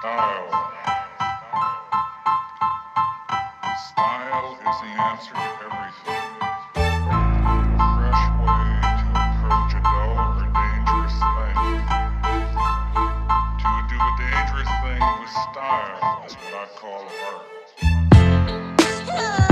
Style. Style is the answer to everything. A fresh way to approach a dull or dangerous thing. To do a dangerous thing with style is what I call art.